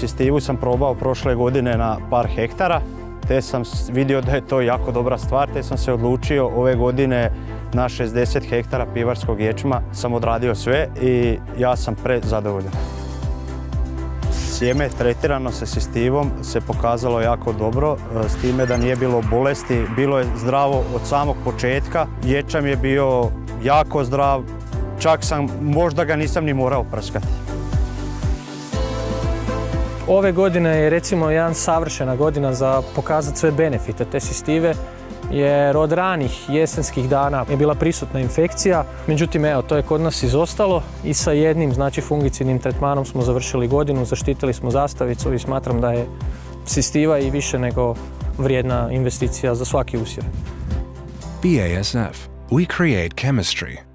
Sistivu sam probao prošle godine na par hektara, te sam vidio da je to jako dobra stvar, te sam se odlučio ove godine na 60 hektara pivarskog ječma sam odradio sve i ja sam prezadovoljan. Sjeme tretirano sa Sistivom se pokazalo jako dobro, s time da nije bilo bolesti, bilo je zdravo od samog početka. Ječam je bio jako zdrav, čak možda ga nisam ni morao prskati. Ove godine je recimo jedan savršena godina za pokazati sve benefite te Sistive, jer od ranih jesenskih dana je bila prisutna infekcija. Međutim, evo, to je kod nas izostalo i sa jednim, znači fungicidnim tretmanom smo završili godinu, zaštitili smo zastavicu i smatram da je Sistiva i više nego vrijedna investicija za svaki usjev. BASF. We create chemistry.